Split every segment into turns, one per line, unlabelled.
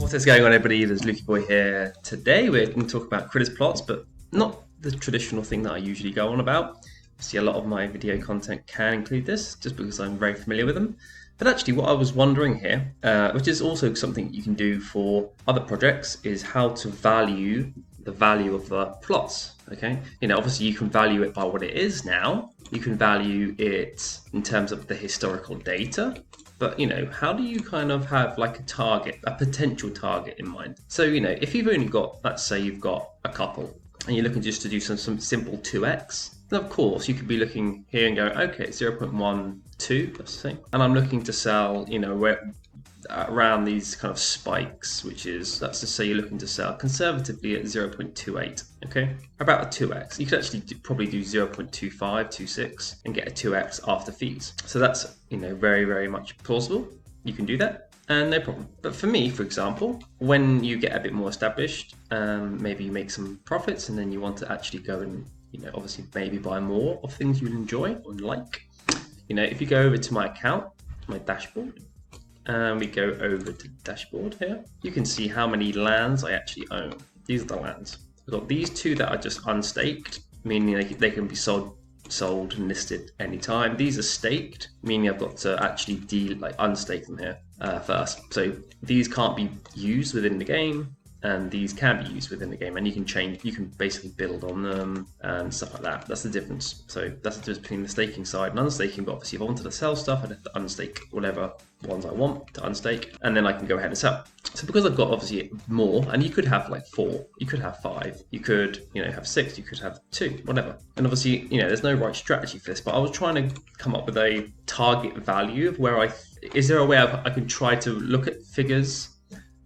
What is going on, everybody? There's Lukey Boy here. Today we're going to talk about critters plots, but not the traditional thing that I usually go on about. See, a lot of my video content can include this, just because I'm very familiar with them. But actually, what I was wondering here, which is also something you can do for other projects, is how to value the value of the plots. Okay, obviously you can value it by what it is now. You can value it in terms of the historical data. But, how do you kind of have like a target, a potential target in mind? So, if you've only got, let's say you've got a couple and you're looking just to do some simple 2x, then of course you could be looking here and go, okay, 0.12, let's say. And I'm looking to sell, around these kind of spikes, which is, let's just say you're looking to sell conservatively at 0.28, okay? About a 2x. You could actually probably do 0.25, 26 and get a 2x after fees. So that's, very, very much plausible. You can do that and no problem. But for me, for example, when you get a bit more established, maybe you make some profits and then you want to actually go and, obviously maybe buy more of things you enjoy or like. If you go over to my account, my dashboard, and we go over to the dashboard here, you can see how many lands I actually own. These are the lands. I've got these two that are just unstaked, meaning they can be sold and listed anytime. These are staked, meaning I've got to actually unstake them here first. So these can't be used within the game, and these can be used within the game, and you can basically build on them and stuff like that. That's the difference. So that's the difference between the staking side and unstaking. But obviously if I wanted to sell stuff, I'd have to unstake whatever ones I want to unstake, and then I can go ahead and sell. So because I've got obviously more, and you could have like 4, you could have 5, you could have 6, you could have 2, whatever. And obviously there's no right strategy for this, but I was trying to come up with a target value of where is there a way I can try to look at figures,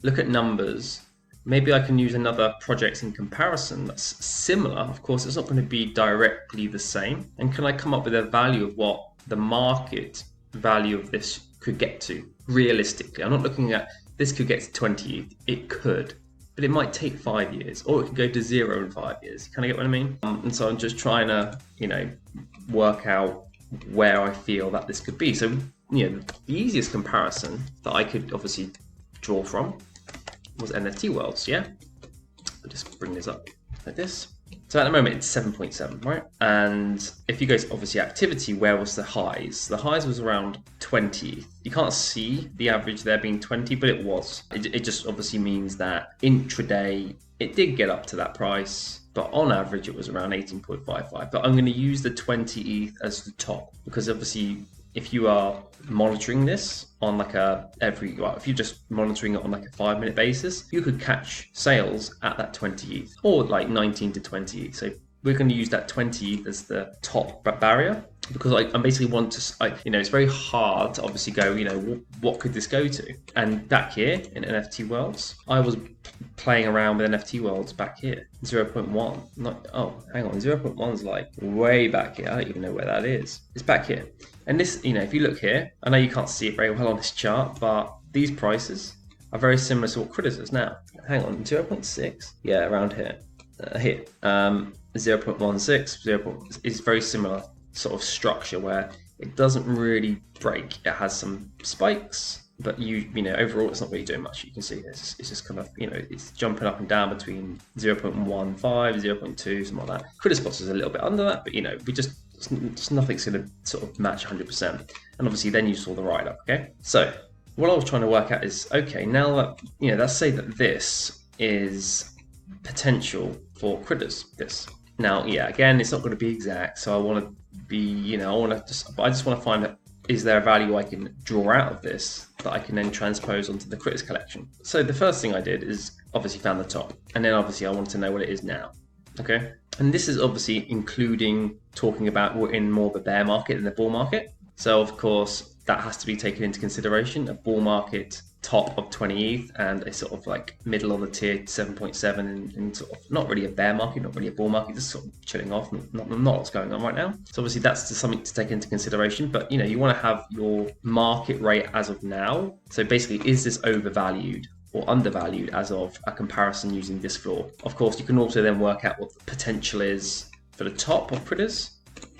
look at numbers. Maybe I can use another project in comparison that's similar. Of course, it's not going to be directly the same. And can I come up with a value of what the market value of this could get to realistically? I'm not looking at this could get to 20. It could, but it might take 5 years, or it could go to 0 in 5 years. You kind of get what I mean? And so I'm just trying to, work out where I feel that this could be. So, the easiest comparison that I could obviously draw from was NFT worlds, yeah? I'll just bring this up like this. So at the moment it's 7.7, right? And if you go to obviously activity, where was the highs? The highs was around 20. You can't see the average there being 20, but it was. It just obviously means that intraday, it did get up to that price, but on average it was around 18.55. But I'm going to use the 20 ETH as the top, because obviously if you are monitoring this on if you're just monitoring it on like a 5-minute basis, you could catch sales at that 20 ETH or like 19 to 20 ETH. So we're going to use that 20 ETH as the top barrier, because I basically want to, it's very hard to obviously go, what could this go to? And back here in NFT worlds, I was playing around with NFT worlds back here, 0.1. Hang on, 0.1 is like way back here. I don't even know where that is. It's back here. And this, if you look here, I know you can't see it very well on this chart, but these prices are very similar to what critters is now. Hang on, 0.6? Yeah, around here. 0.16, is very similar sort of structure where it doesn't really break. It has some spikes, but overall it's not really doing much. You can see this. It's just kind of, it's jumping up and down between 0.15, 0.2, something like that. Critter spots is a little bit under that, but just nothing's going to sort of match 100%. And obviously then you saw the write-up, okay? So what I was trying to work out is, okay, now that, let's say that this is potential for critters, this. Now, again, it's not going to be exact, so I want to be, I just want to find out, is there a value I can draw out of this that I can then transpose onto the critters collection? So the first thing I did is obviously found the top, and then obviously I want to know what it is now, okay? And this is obviously including talking about we're in more of a bear market than the bull market. So of course that has to be taken into consideration. A bull market top of 20 ETH and a sort of like middle of the tier 7.7 and sort of not really a bear market, not really a bull market, just sort of chilling off, not what's going on right now. So obviously that's just something to take into consideration, but you want to have your market rate as of now. So basically, is this overvalued or undervalued as of a comparison using this floor? Of course, you can also then work out what the potential is for the top of critters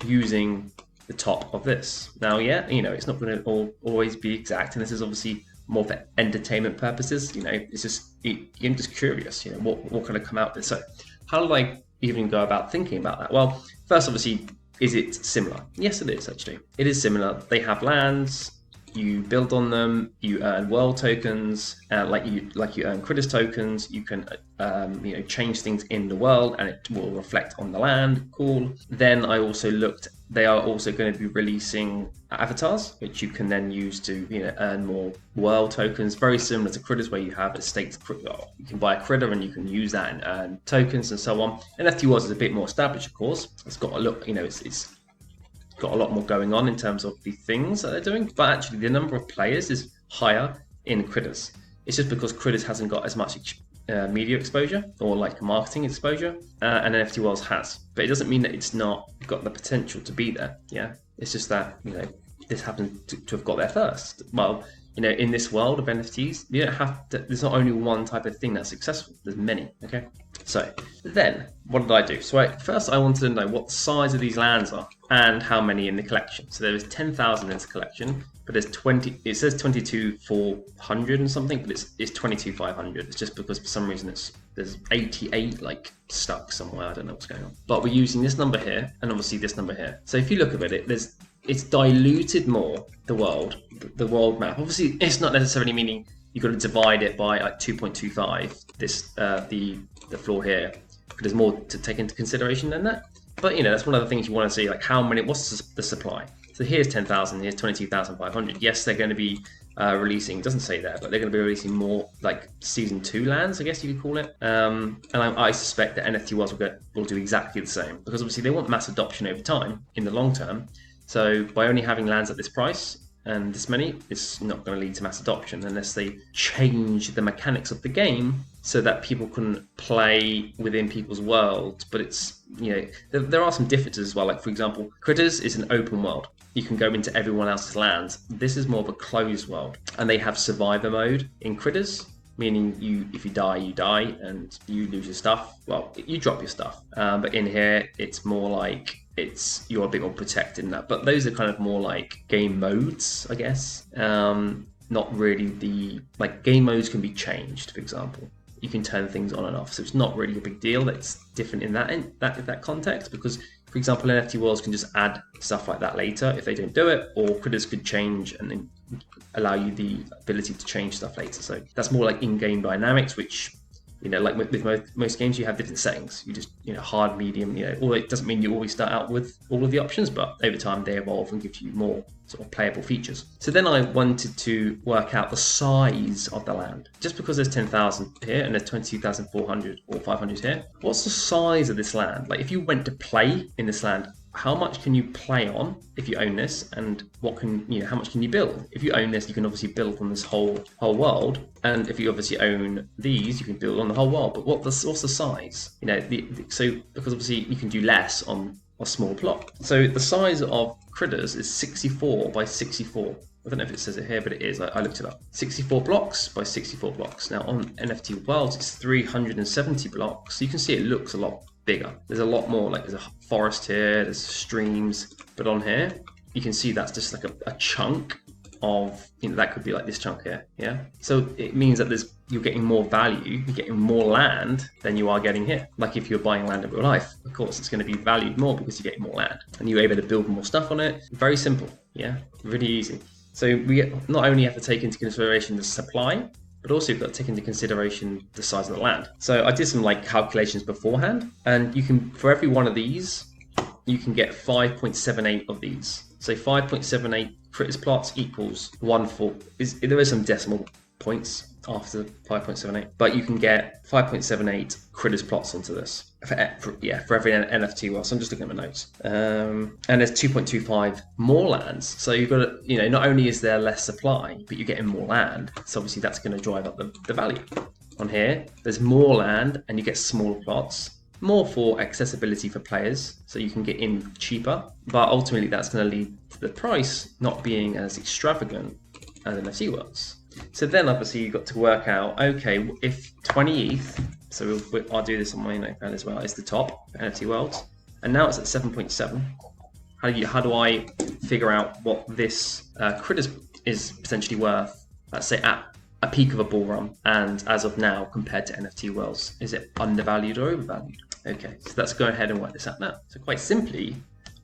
using the top of this. Now, it's not going to always be exact, and this is obviously more for entertainment purposes. It's just you're just curious. What can I come out with? So how do I even go about thinking about that? Well, first, obviously, is it similar? Yes, it is actually. It is similar. They have lands. You build on them. You earn world tokens, like you earn critters tokens. You can change things in the world, and it will reflect on the land. Cool. Then I also looked. They are also going to be releasing avatars, which you can then use to earn more world tokens. Very similar to critters, where you have a staked critter. You can buy a critter and you can use that and earn tokens and so on. NFT Worlds is a bit more established, of course. It's got a look. It's got a lot more going on in terms of the things that they're doing, but actually the number of players is higher in critters. It's just because critters hasn't got as much media exposure or like marketing exposure, and NFT Worlds has. But it doesn't mean that it's not got the potential to be there. Yeah, it's just that this happened to have got there first. Well, in this world of NFTs, you don't have to. There's not only one type of thing that's successful. There's many. Okay. So then, what did I do? So first, I wanted to know what the size of these lands are and how many in the collection. So there is 10,000 in this collection, but there's 20. It says 22,400 and something, but it's 22,500. It's just because for some reason there's 88 like stuck somewhere. I don't know what's going on. But we're using this number here and obviously this number here. So if you look at it, it's diluted more the world map. Obviously, it's not necessarily meaning you've got to divide it by like 2.25. This the floor here, because there's more to take into consideration than that. But that's one of the things you want to see, like how many. What's the supply? So here's 10,000. Here's 22,500. Yes, they're going to be releasing. It doesn't say there, but they're going to be releasing more like season 2 lands, I guess you could call it. And I suspect that NFT Worlds will do exactly the same, because obviously they want mass adoption over time in the long term. So by only having lands at this price and this many, it's not going to lead to mass adoption unless they change the mechanics of the game so that people can play within people's worlds. But it's, there are some differences as well. Like, for example, Critters is an open world. You can go into everyone else's lands. This is more of a closed world. And they have survivor mode in Critters, meaning if you die, you die and you lose your stuff. Well, you drop your stuff. But in here, it's more like you're a bit more protected in that. But those are kind of more like game modes, I guess. Not really game modes can be changed, for example. You can turn things on and off. So it's not really a big deal. That's different in that context, because, for example, NFT Worlds can just add stuff like that later if they don't do it, or Critters could change and then allow you the ability to change stuff later. So that's more like in-game dynamics, which, like with most games, you have different settings. You just, hard, medium, or it doesn't mean you always start out with all of the options, but over time they evolve and give you more sort of playable features. So then I wanted to work out the size of the land. Just because there's 10,000 here and there's 22,400 or 500 here, what's the size of this land? Like, if you went to play in this land, how much can you play on if you own this, and how much can you build? If you own this, you can obviously build on this whole world, and if you obviously own these, you can build on the whole world. But what's the size? So because obviously you can do less on a small plot. So the size of Critters is 64 by 64. I don't know if it says it here, but it is. I looked it up. 64 blocks by 64 blocks. Now on NFT Worlds, it's 370 blocks. So you can see it looks a lot bigger. There's a lot more, like there's a forest here, there's streams, but on here you can see that's just like a chunk of, that could be like this chunk here. Yeah, so it means that you're getting more value, you're getting more land than you are getting here. Like if you're buying land in real life, of course it's going to be valued more because you're getting more land and you're able to build more stuff on it. Very simple. Yeah, really easy. So we not only have to take into consideration the supply, but also you've got to take into consideration the size of the land. So I did some calculations beforehand, and you can, for every one of these, you can get 5.78 of these. So 5.78 Critters plots equals 1/4. There is some decimal points after 5.78, but you can get 5.78 Critters plots onto this. For every NFT world. So I'm just looking at my notes. And there's 2.25 more lands. So you've got to, not only is there less supply, but you're getting more land. So obviously that's going to drive up the value. On here, there's more land and you get smaller plots. More for accessibility for players, so you can get in cheaper. But ultimately that's going to lead to the price not being as extravagant as NFT Worlds. So then obviously you've got to work out, okay, if 20 ETH, so I'll do this on my notepad as well, is the top for NFT Worlds, and now it's at 7.7. How do I figure out what this Critters is potentially worth let's say at a peak of a bull run, and as of now, compared to NFT worlds, is it undervalued or overvalued? Okay, so let's go ahead and work this out now. So quite simply,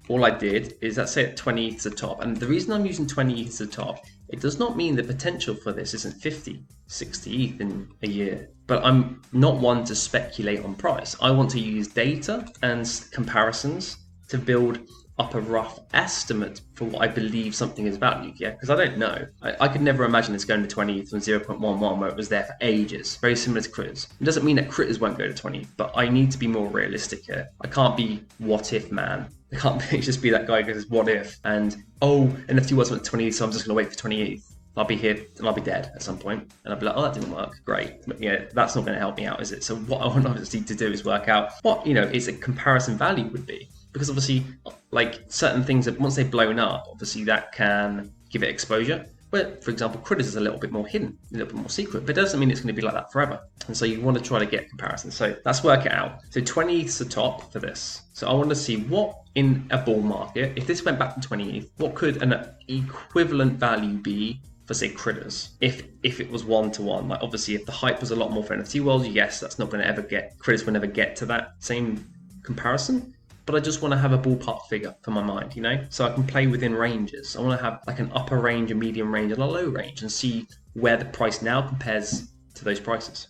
all I did is, let's say at 20 ETH is the top, and the reason I'm using 20 ETH as the top, it does not mean the potential for this isn't 50, 60 ETH in a year. But I'm not one to speculate on price. I want to use data and comparisons to build up a rough estimate for what I believe something is valued, yeah? Because I don't know. I could never imagine it's going to 20 ETH from 0.11 where it was there for ages. Very similar to critters. It doesn't mean that critters won't go to 20, but I need to be more realistic here. I can't be what if man. I can't just be that guy who goes, what if? And, oh, NFT wasn't at 20 ETH, so I'm just going to wait for 20 ETH. I'll be here and I'll be dead at some point. And I'll be like, oh, that didn't work. Great. But yeah, that's not going to help me out, is it? So what I want obviously to do is work out what, is a comparison value would be. Because obviously, like certain things, that once they've blown up, obviously that can give it exposure. But for example, critters is a little bit more hidden, a little bit more secret, but it doesn't mean it's going to be like that forever. And so you want to try to get comparisons. So let's work it out. So 20 ETH is the top for this. So I want to see what in a bull market, if this went back to 20 ETH, what could an equivalent value be for say critters if it was 1-to-1? Like obviously if the hype was a lot more for NFT worlds, yes, that's not going to ever get, critters will never get to that same comparison. But I just want to have a ballpark figure for my mind, so I can play within ranges. I want to have like an upper range, a medium range, and a low range, and see where the price now compares to those prices.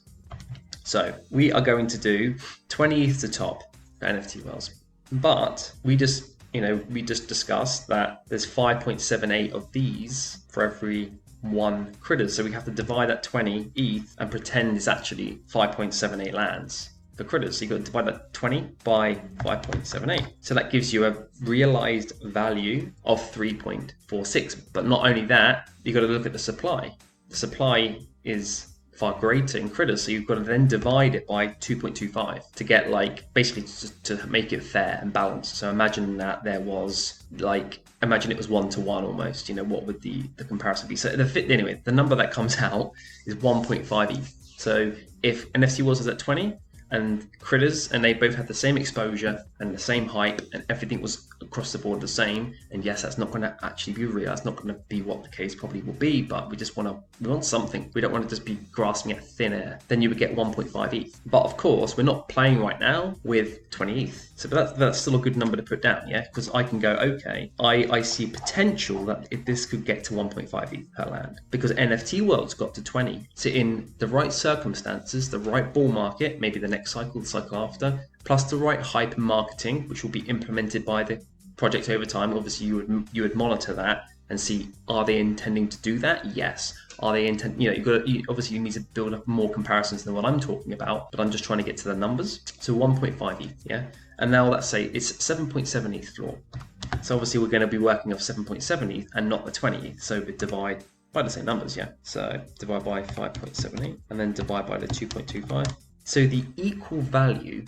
So we are going to do 20 ETH to top for NFT worlds, but we just discussed that there's 5.78 of these for every one critter. So we have to divide that 20 ETH and pretend it's actually 5.78 lands for critters. So you've got to divide that 20 by 5.78. So that gives you a realized value of 3.46. But not only that, you've got to look at the supply. The supply is far greater in critters, so you've got to then divide it by 2.25 to get basically to make it fair and balanced. So imagine that there was imagine it was 1-to-1 almost. What would the comparison be? So anyway, the number that comes out is 1.5 ETH. So if NFT was at 20 and critters, and they both had the same exposure and the same hype, and everything was across the board the same, and yes, that's not going to actually be real. That's not going to be what the case probably will be, but we want something. We don't want to just be grasping at thin air. Then you would get 1.5 ETH. But of course, we're not playing right now with 20 ETH. So that's still a good number to put down, yeah? Because I can go, okay, I see potential that if this could get to 1.5 ETH per land, because NFT world's got to 20. So in the right circumstances, the right bull market, maybe the next cycle, the cycle after, plus the right hype and marketing, which will be implemented by the project over time. Obviously, you would monitor that and see, are they intending to do that? Yes. Are they obviously you need to build up more comparisons than what I'm talking about, but I'm just trying to get to the numbers. So 1.5 ETH, yeah. And now let's say it's 7.7 ETH floor. So obviously we're going to be working off 7.7 ETH and not the 20 ETH. So we divide by the same numbers, yeah. So divide by 5.78 and then divide by the 2.25. So the equal value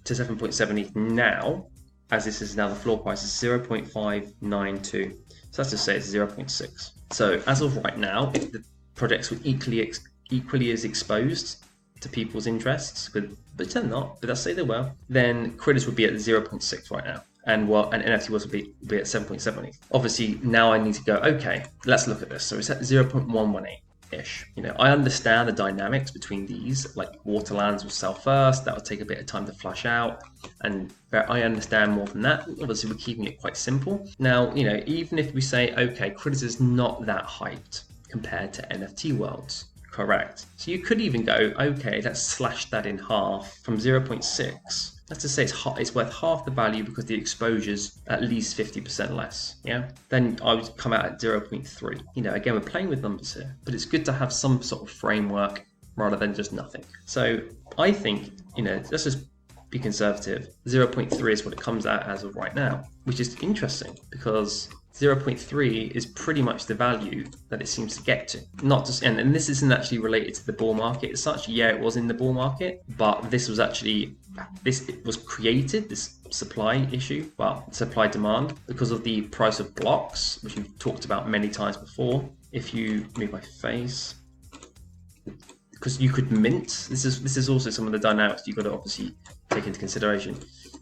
to 7.7 ETH now, as this is now the floor price, is 0.592. So let's just say it's 0.6. So as of right now, if the projects were equally as exposed to people's interests, but they're not, but let's say they were, then critters would be at 0.6 right now. And NFT would be at 7.7. Obviously, now I need to go, okay, let's look at this. So it's at 0.118-ish. I understand the dynamics between these, like Waterlands will sell first, that will take a bit of time to flush out, and I understand more than that. Obviously, we're keeping it quite simple. Now, even if we say, okay, critters is not that hyped compared to NFT worlds, correct. So you could even go, okay, let's slash that in half from 0.6. Let's just say it's worth half the value because the exposure's at least 50% less, yeah? Then I would come out at 0.3. Again, we're playing with numbers here, but it's good to have some sort of framework rather than just nothing. So I think, let's just be conservative. 0.3 is what it comes out as of right now, which is interesting because 0.3 is pretty much the value that it seems to get to. Not just, and this isn't actually related to the bull market as such. Yeah, it was in the bull market, but this was created, this supply issue, supply demand, because of the price of blocks, which we've talked about many times before. If you move my face, because you could mint, this is also some of the dynamics you've got to obviously take into consideration.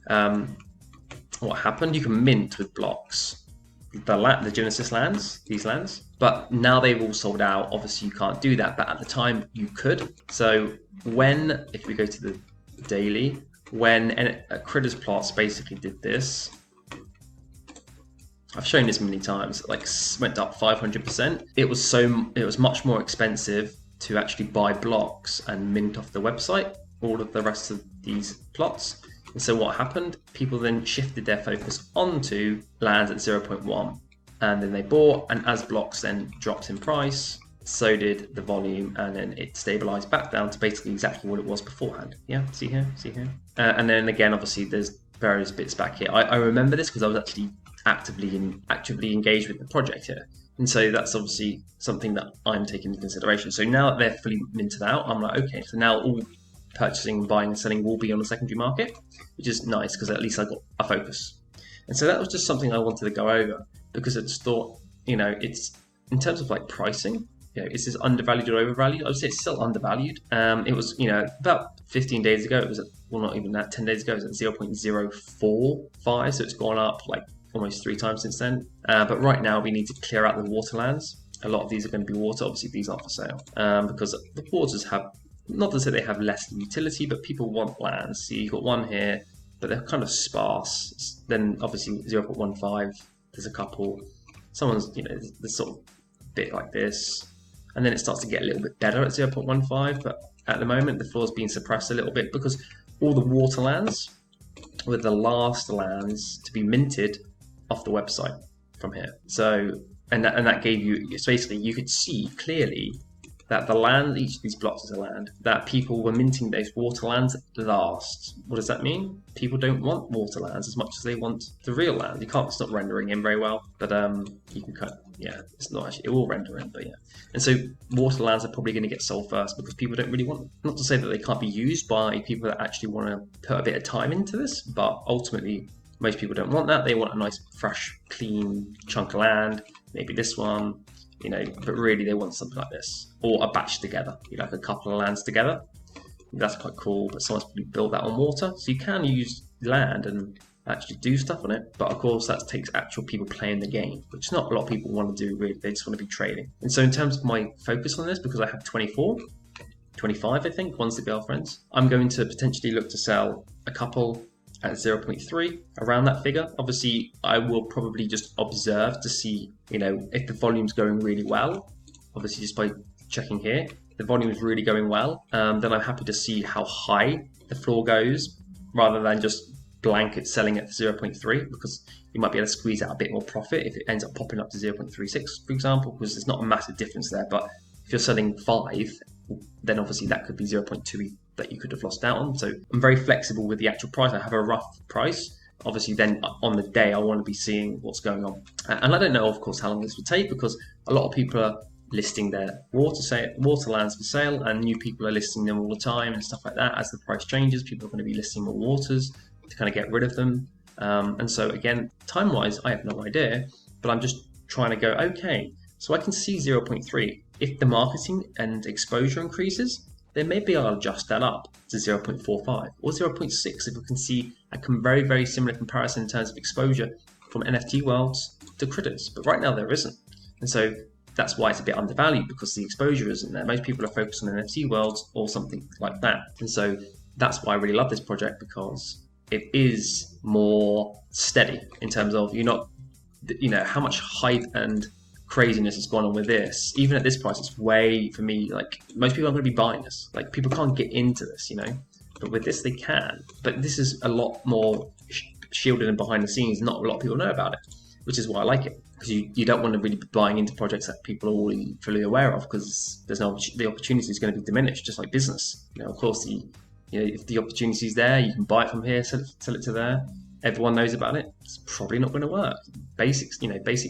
What happened? You can mint with blocks. the Genesis lands, these lands. But now they've all sold out. Obviously, you can't do that. But at the time, you could. So if we go to the daily, when Critters Plots basically did this, I've shown this many times, like went up 500%. It was much more expensive to actually buy blocks and mint off the website all of the rest of these plots. And so what happened? People then shifted their focus onto lands at 0.1, and then they bought, and as blocks then dropped in price, so did the volume, and then it stabilized back down to basically exactly what it was beforehand. Yeah, see here. And then again, obviously there's various bits back here. I remember this because I was actually actively engaged with the project here. And so that's obviously something that I'm taking into consideration. So now that they're fully minted out, I'm like, okay, so now all purchasing, buying, and selling will be on the secondary market, which is nice because at least I got a focus. And so that was just something I wanted to go over because I just thought, it's in terms of like pricing, is this undervalued or overvalued? I would say it's still undervalued. It was, about 15 days ago, it was not even that, 10 days ago, it was at 0.045, so it's gone up like almost 3 times since then. But right now we need to clear out the waterlands. A lot of these are going to be water. Obviously, these aren't for sale because the waters have, not to say they have less utility, but people want lands. See, you've got one here, but they're kind of sparse. Then obviously 0.15, there's a couple. Someone's, there's sort of bit like this. And then it starts to get a little bit better at 0.15, but at the moment the floor's being suppressed a little bit because all the water lands were the last lands to be minted off the website from here. So, and that gave you, so basically you could see clearly that the land, each of these blocks is a land, that people were minting those water lands last. What does that mean? People don't want water lands as much as they want the real land. It's not rendering in very well, but you can cut, it's not actually, it will render in, but yeah. And so water lands are probably going to get sold first because people don't really want them. Not to say that they can't be used by people that actually want to put a bit of time into this, but ultimately most people don't want that. They want a nice, fresh, clean chunk of land, maybe this one, but really they want something like this, or a batch together, like a couple of lands together. That's quite cool, but someone's probably built that on water. So you can use land and actually do stuff on it, but of course that takes actual people playing the game, which not a lot of people want to do really. They just want to be trading. And so in terms of my focus on this, because I have 25 I think, one's the girlfriends, I'm going to potentially look to sell a couple at 0.3, around that figure. Obviously, I will probably just observe to see, if the volume's going really well. Obviously, just by checking here, the volume is really going well. Then I'm happy to see how high the floor goes, rather than just blanket selling at 0.3, because you might be able to squeeze out a bit more profit if it ends up popping up to 0.36, for example, because there's not a massive difference there. But if you're selling 5, then obviously that could be 0.2 that you could have lost out on. So I'm very flexible with the actual price. I have a rough price. Obviously then on the day I want to be seeing what's going on. And I don't know, of course, how long this will take, because a lot of people are listing their water lands for sale, and new people are listing them all the time and stuff like that. As the price changes, people are going to be listing more waters to kind of get rid of them. And so again, time-wise, I have no idea, but I'm just trying to go, okay, so I can see 0.3. If the marketing and exposure increases, then maybe I'll adjust that up to 0.45 or 0.6 if we can see a very, very similar comparison in terms of exposure from NFT worlds to critters. But right now there isn't. And so that's why it's a bit undervalued, because the exposure isn't there. Most people are focused on NFT worlds or something like that. And so that's why I really love this project, because it is more steady in terms of how much hype and craziness has gone on with this. Even at this price, it's way, for me, like, most people aren't going to be buying this. Like, people can't get into this, but with this they can. But this is a lot more shielded and behind the scenes. Not a lot of people know about it, which is why I like it, because you don't want to really be buying into projects that people are already fully aware of, because the opportunity is going to be diminished, just like business. Of course, if the opportunity is there, you can buy it from here, sell it to there. Everyone knows about it. It's probably not going to work. Basic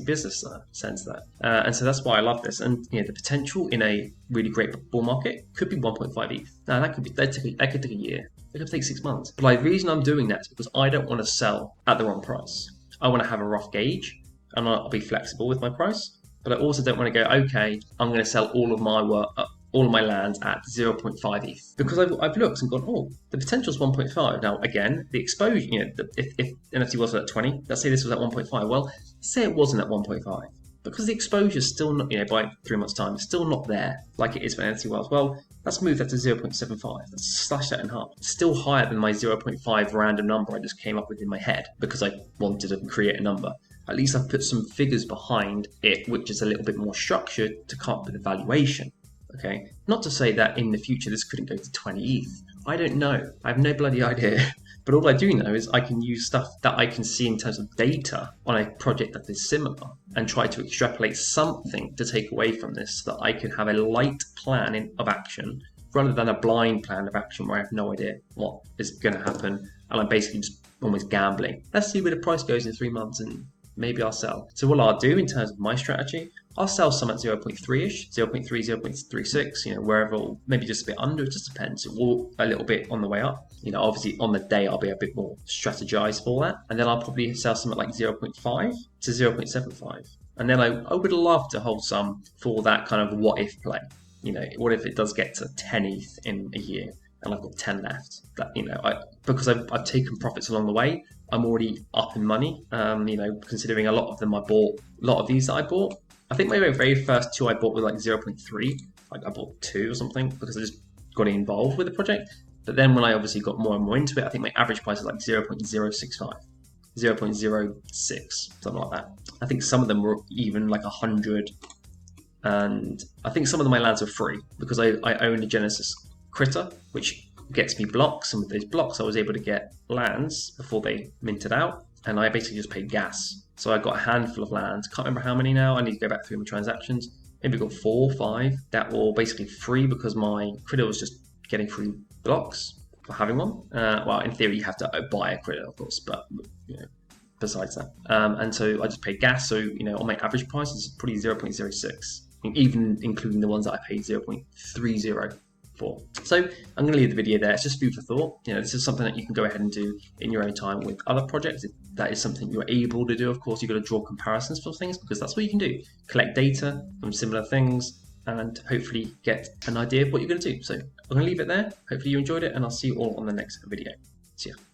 business sense that. And so that's why I love this. And the potential in a really great bull market could be 1.5 ETH. Now that could take a year. It could take 6 months. But the reason I'm doing that is because I don't want to sell at the wrong price. I want to have a rough gauge, and I'll be flexible with my price. But I also don't want to go, okay, I'm going to sell all of my work, all of my lands at 0.5 ETH because I've looked and gone, oh, the potential is 1.5. Now, again, the exposure, if NFT was at 20, let's say this was at 1.5. Well, say it wasn't at 1.5. Because the exposure is still not, by 3 months' time, it's still not there like it is for NFT Worlds. Well, let's move that to 0.75. Let's slash that in half. It's still higher than my 0.5 random number I just came up with in my head because I wanted to create a number. At least I've put some figures behind it, which is a little bit more structured to come up with a valuation. Okay, not to say that in the future this couldn't go to 20 ETH. I don't know. I have no bloody idea. But all I do know is I can use stuff that I can see in terms of data on a project that is similar and try to extrapolate something to take away from this so that I can have a light plan of action rather than a blind plan of action where I have no idea what is going to happen and I'm basically just almost gambling. Let's see where the price goes in 3 months and maybe I'll sell. So what I'll do in terms of my strategy, I'll sell some at 0.3-ish, 0.3, 0.36, wherever, maybe just a bit under, it just depends. Or a little bit on the way up. Obviously on the day I'll be a bit more strategized for that. And then I'll probably sell some at like 0.5 to 0.75. And then I would love to hold some for that kind of what if play. What if it does get to 10 ETH in a year and I've got 10 left? That, because I've taken profits along the way, I'm already up in money. Considering a lot of them I bought, a lot of these that I bought, I think my very first two I bought were like 0.3. Like I bought 2 or something because I just got involved with the project. But then when I obviously got more and more into it, I think my average price is like 0.065, 0.06, something like that. I think some of them were even like 100. And I think some of my lands are free because I own a Genesis Critter, which gets me blocks. And with those blocks, I was able to get lands before they minted out. And I basically just paid gas. So I got a handful of lands. Can't remember how many now. I need to go back through my transactions. Maybe got 4 or 5 that were basically free because my critter was just getting free blocks for having one. Well, in theory, you have to buy a critter, of course, but besides that. And so I just paid gas. So, on my average price, it's probably 0.06, even including the ones that I paid 0.30 for. So I'm going to leave the video there. It's just food for thought. This is something that you can go ahead and do in your own time with other projects. If that is something you're able to do, of course, you've got to draw comparisons for things because that's what you can do. Collect data from similar things and hopefully get an idea of what you're going to do. So I'm going to leave it there. Hopefully you enjoyed it and I'll see you all on the next video. See ya.